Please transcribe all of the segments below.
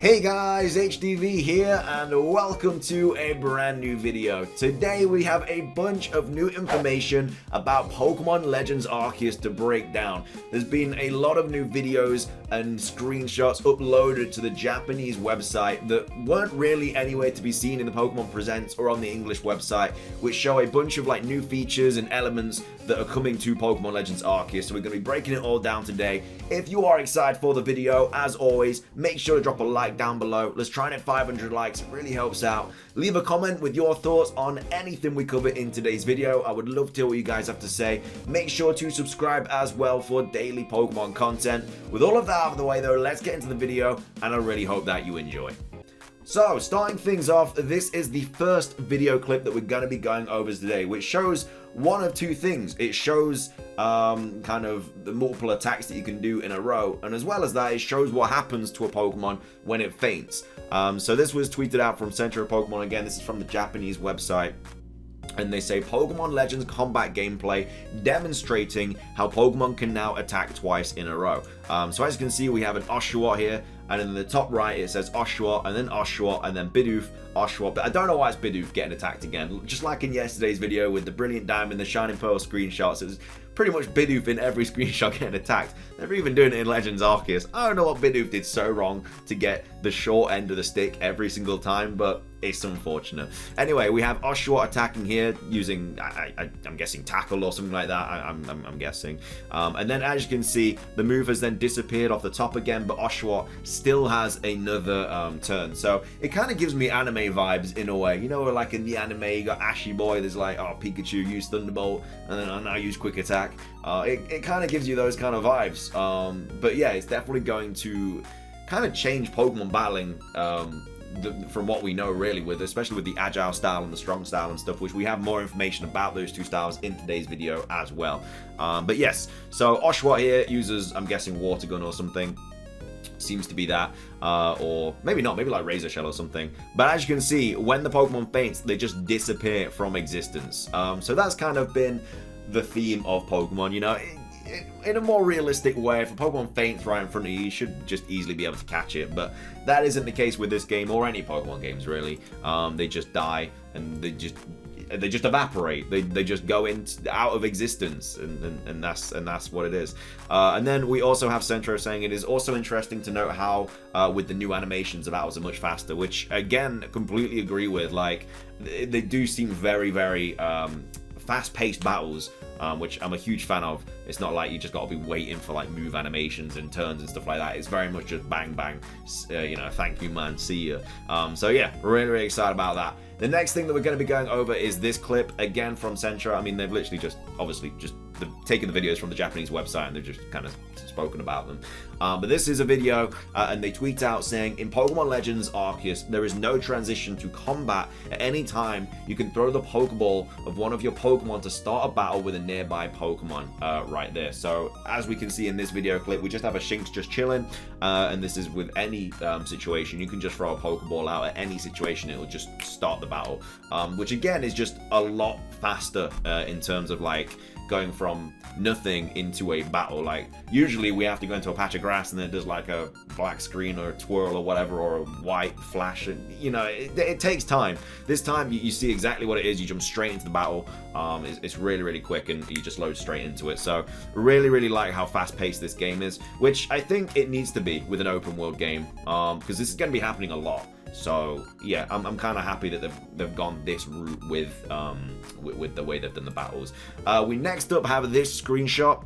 Hey guys, HDvee here and welcome to a brand new video. Today we have a bunch of new information about Pokemon Legends Arceus to break down. There's been a lot of new videos and screenshots uploaded to the Japanese website that weren't really anywhere to be seen in the Pokemon Presents or on the English website, which show a bunch of new features and elements that are coming to Pokemon Legends Arceus. So we're going to be breaking it all down today. If you are excited for the video, as always, make sure to drop a like down below. Let's try and hit 500 likes. It really helps out. Leave a comment with your thoughts on anything we cover in today's video. I would love to hear what you guys have to say. Make sure to subscribe as well for daily Pokemon content. With all of that out of the way though, let's get into the video and I really hope that you enjoy. So, starting things off, this is the first video clip that we're going to be going over today, which shows one of two things. It shows kind of the multiple attacks that you can do in a row, and as well as that, it shows what happens to a Pokemon when it faints. So this was tweeted out from Center of Pokemon. Again, this is from the Japanese website. And they say Pokemon Legends combat gameplay demonstrating how Pokemon can now attack twice in a row. So as you can see, we have an Oshawott here, and in the top right it says Oshawott, and then Oshawott, and then Bidoof, Oshawott. But I don't know why it's Bidoof getting attacked again. Just like in yesterday's video with the Brilliant Diamond, the Shining Pearl screenshots, it was pretty much Bidoof in every screenshot getting attacked. They're even doing it in Legends Arceus. I don't know what Bidoof did so wrong to get the short end of the stick every single time, but it's unfortunate. Anyway, we have Oshawott attacking here using, I'm guessing tackle or something like that. I'm guessing. And then as you can see, the move has then disappeared off the top again, but Oshawott still has another turn. So it kind of gives me anime vibes in a way. You know, like in the anime, you got Ashy Boy, there's like, oh, Pikachu use Thunderbolt, and then I now use Quick Attack. It kind of gives you those kind of vibes. But yeah, it's definitely going to kind of change Pokemon battling from what we know really, especially with the Agile Style and the Strong Style and stuff, which we have more information about those two styles in today's video as well. But yes, so Oshawott here uses, I'm guessing, Water Gun or something. Seems to be that, or maybe not, maybe like Razor Shell or something. But as you can see, when the Pokemon faints, they just disappear from existence. So that's kind of been the theme of Pokemon, you know. In a more realistic way, if a Pokemon faints right in front of you, you should just easily be able to catch it, but that isn't the case with this game or any Pokemon games really. They just die and they just evaporate. They just go out of existence, and that's what it is. And then we also have Centro saying it is also interesting to note how with the new animations the battles are much faster, which again completely agree with. Like they do seem very fast-paced battles, which I'm a huge fan of. It's not like you just got to be waiting for like move animations and turns and stuff like that. It's very much just bang bang, you know, thank you man, see ya. So yeah, really excited about that. The next thing that we're going to be going over is this clip, again from Centra. I mean, they've literally obviously taken the videos from the Japananize website and they've just kind of spoken about them. But this is a video, and they tweet out saying, in Pokemon Legends Arceus, there is no transition to combat. At any time, you can throw the Pokeball of one of your Pokemon to start a battle with a nearby Pokemon right there. So as we can see in this video clip, we just have a Shinx just chilling, and this is with any situation. You can just throw a Pokeball out at any situation, it will just start the battle, which again is just a lot faster in terms of like going from nothing into a battle. Like usually we have to go into a patch of grass and then there's like a black screen or a twirl or whatever, or a white flash, and you know it takes time. This time you see exactly what it is. You jump straight into the battle. It's really quick and you just load straight into it. So really like how fast paced this game is, which I think it needs to be with an open world game, because this is going to be happening a lot. So yeah, I'm kind of happy that they've gone this route with the way they've done the battles. We next up have this screenshot.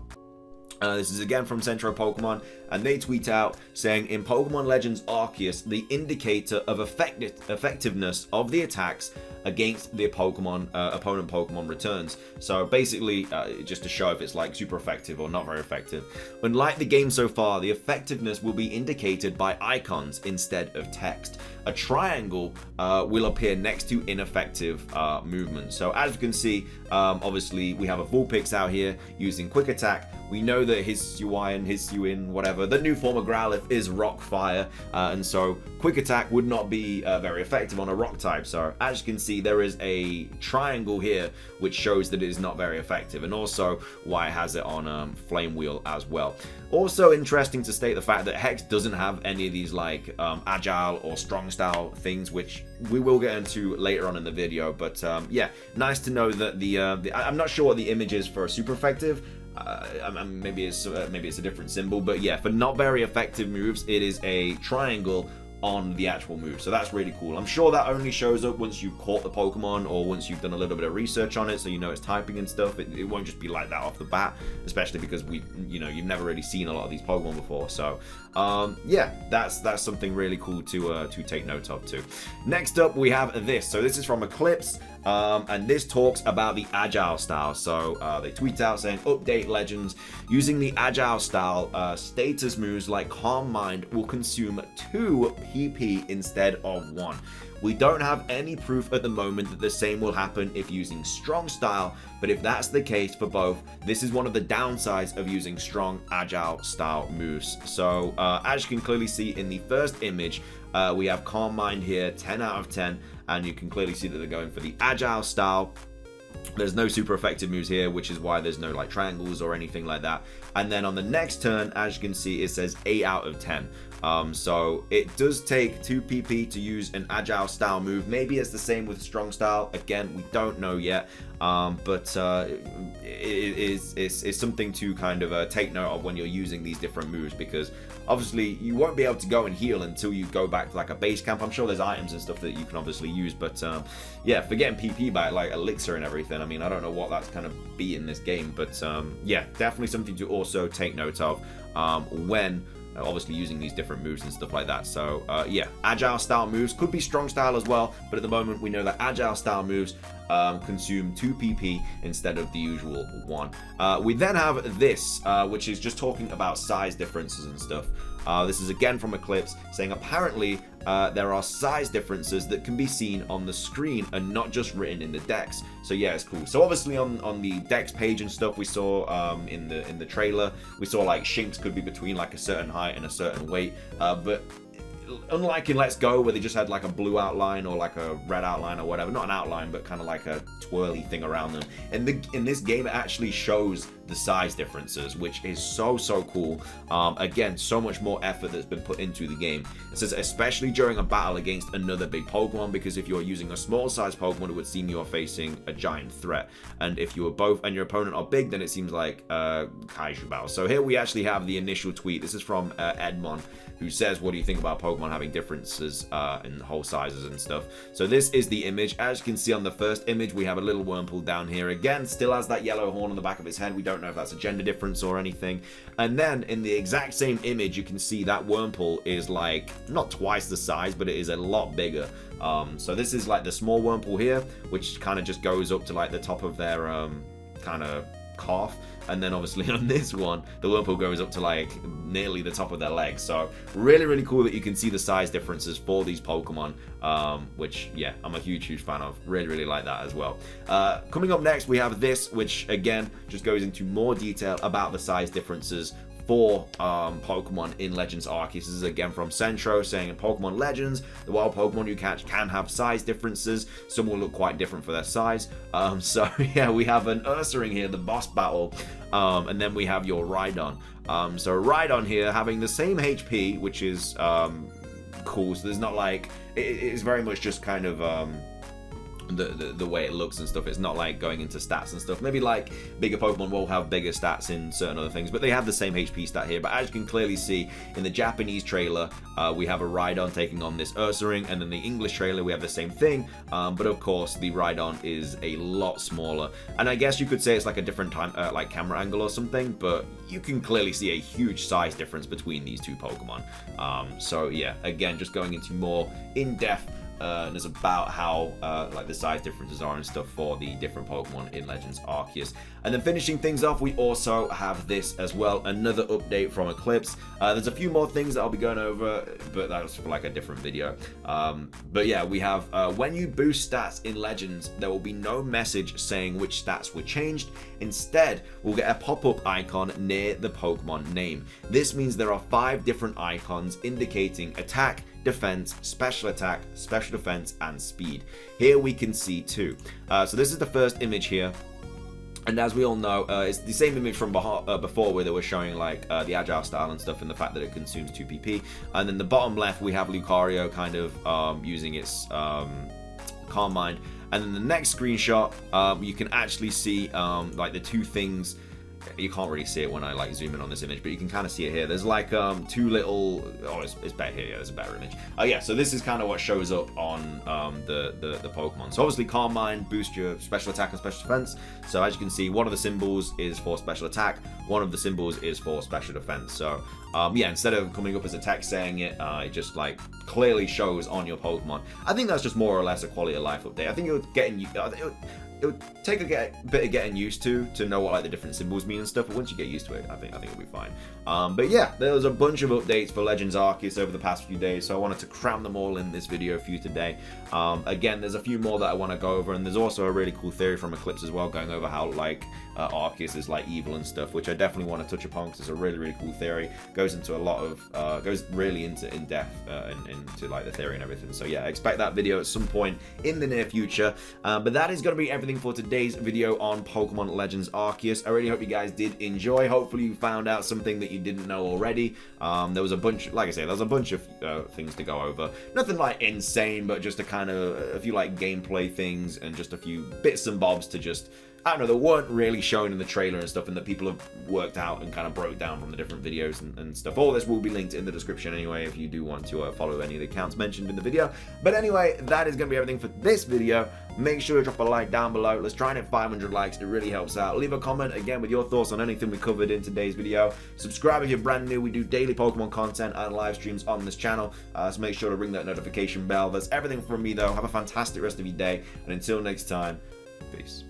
This is again from Centro Pokemon, and they tweet out saying, in Pokemon Legends Arceus, the indicator of effectiveness of the attacks against the opponent Pokemon returns. So basically, just to show if it's like super effective or not very effective. Unlike the game so far, the effectiveness will be indicated by icons instead of text. A triangle will appear next to ineffective movement. So as you can see, obviously we have a Vulpix out here using Quick Attack. We know that Hisuian, Hisuian, whatever, the new form of Growlithe is Rock Fire, and so Quick Attack would not be very effective on a Rock type. So as you can see, there is a triangle here which shows that it is not very effective, and also why it has it on Flame Wheel as well. Also interesting to state the fact that Hex doesn't have any of these like Agile or Strong Style things, which we will get into later on in the video. But yeah, nice to know that I'm not sure what the image is for super effective. Maybe it's a different symbol, but yeah, for not very effective moves, it is a triangle on the actual move, so that's really cool. I'm sure that only shows up once you've caught the Pokemon or once you've done a little bit of research on it, so you know it's typing and stuff. It won't just be like that off the bat, especially because you've never really seen a lot of these Pokemon before. So yeah, that's something really cool to take note of too. Next up, we have this. So this is from Eclipse, and this talks about the Agile Style. So they tweet out saying, update Legends, using the Agile Style, status moves like Calm Mind will consume 2 PP instead of 1. We don't have any proof at the moment that the same will happen if using Strong Style, but if that's the case for both, this is one of the downsides of using strong Agile Style moves. So as you can clearly see in the first image, we have Calm Mind here, 10 out of 10, and you can clearly see that they're going for the Agile Style. There's no super effective moves here, which is why there's no like triangles or anything like that. And then on the next turn, as you can see, it says 8 out of 10. So it does take 2 PP to use an Agile Style move. Maybe it's the same with Strong Style. Again, we don't know yet. But it's something to kind of take note of when you're using these different moves, because obviously you won't be able to go and heal until you go back to like a base camp. I'm sure there's items and stuff that you can obviously use, but yeah, for getting PP back, like Elixir and everything, I mean, I don't know what that's kind of be in this game, but yeah, definitely something to also take note of when obviously using these different moves and stuff like that. So yeah, Agile Style moves could be Strong Style as well, but at the moment we know that Agile Style moves consume 2 PP instead of the usual 1. We then have this, which is just talking about size differences and stuff. This is again from Eclipse, saying apparently there are size differences that can be seen on the screen and not just written in the decks. So yeah, it's cool. So obviously on the decks page and stuff, we saw in the trailer, we saw like Shinx could be between like a certain height and a certain weight, but unlike in Let's Go, where they just had like a blue outline or like a red outline or whatever, not an outline, but kind of like a twirly thing around them. In this game, it actually shows the size differences, which is so cool. Again, so much more effort that's been put into the game. It says especially during a battle against another big Pokemon, because if you're using a small size Pokemon, it would seem you're facing a giant threat, and if you are both and your opponent are big, then it seems like Kaiju battle. So here we actually have the initial tweet. This is from Edmon, who says, what do you think about Pokemon having differences in whole sizes and stuff? So this is the image. As you can see on the first image, we have a little Wurmple down here. Again, still has that yellow horn on the back of its head. We don't know if that's a gender difference or anything. And then in the exact same image, you can see that Wurmple is like not twice the size, but it is a lot bigger. So this is like the small Wurmple here, which kind of just goes up to like the top of their kind of calf, and then obviously on this one the Wurmple goes up to like nearly the top of their legs. So really cool that you can see the size differences for these Pokemon, which yeah, I'm a huge fan of. Really like that as well. Coming up next, we have this, which again just goes into more detail about the size differences for Pokemon in Legends Arceus. This is again from Centro, saying in Pokemon Legends, the wild Pokemon you catch can have size differences. Some will look quite different for their size. So yeah, we have an Ursaring here, the boss battle, and then we have your Rhydon. So Rhydon here having the same HP, which is cool. So there's not like, it's very much just kind of the way it looks and stuff. It's not like going into stats and stuff. Maybe like bigger Pokemon will have bigger stats in certain other things, but they have the same HP stat here. But as you can clearly see in the Japanese trailer, we have a Rhydon taking on this Ursaring, and then the English trailer we have the same thing, but of course the Rhydon is a lot smaller, and I guess you could say it's like a different time like camera angle or something, but you can clearly see a huge size difference between these two Pokemon. So yeah, again, just going into more in-depth and it's about how like the size differences are and stuff for the different Pokemon in Legends Arceus. And then finishing things off, we also have this as well, another update from Eclipse. There's a few more things that I'll be going over, but that's for like a different video. But yeah, we have when you boost stats in Legends, there will be no message saying which stats were changed. Instead, we'll get a pop-up icon near the Pokemon name. This means there are 5 different icons indicating attack, defense, special attack, special defense, and speed. Here we can see 2. So this is the first image here. And as we all know, it's the same image from before where they were showing like the Agile Style and stuff and the fact that it consumes 2 PP. And then the bottom left, we have Lucario kind of using its Calm Mind. And then the next screenshot, you can actually see like the 2 things. You can't really see it when I like zoom in on this image, but you can kind of see it here. There's like 2 little, oh, it's better here. Yeah, there's a better image. Yeah, so this is kind of what shows up on the Pokemon. So obviously Calm Mind boosts your special attack and special defense. So as you can see, one of the symbols is for special attack, one of the symbols is for special defense. So yeah, instead of coming up as a text saying it, it just like clearly shows on your Pokemon. I think that's just more or less a quality of life update. I think it would take a bit of getting used to know what like the different symbols mean and stuff, but once you get used to it, I think it'll be fine. But yeah, there was a bunch of updates for Legends Arceus over the past few days, so I wanted to cram them all in this video for you today. Again, there's a few more that I want to go over, and there's also a really cool theory from Eclipse as well, going over how like Arceus is like evil and stuff, which I definitely want to touch upon because it's a really cool theory. Goes into a lot of goes really into in depth into like the theory and everything. So yeah, expect that video at some point in the near future. But that is going to be everything for today's video on Pokemon Legends Arceus. I really hope you guys did enjoy. Hopefully you found out something that you didn't know already. There was a bunch, like I say, there's a bunch of things to go over. Nothing like insane, but just a kind of a few like gameplay things and just a few bits and bobs to just, I don't know, that weren't really shown in the trailer and stuff, and that people have worked out and kind of broke down from the different videos and stuff. All this will be linked in the description anyway if you do want to follow any of the accounts mentioned in the video. But anyway, that is going to be everything for this video. Make sure to drop a like down below. Let's try and hit 500 likes. It really helps out. Leave a comment again with your thoughts on anything we covered in today's video. Subscribe if you're brand new. We do daily Pokemon content and live streams on this channel, so make sure to ring that notification bell. That's everything from me though. Have a fantastic rest of your day, and until next time, peace.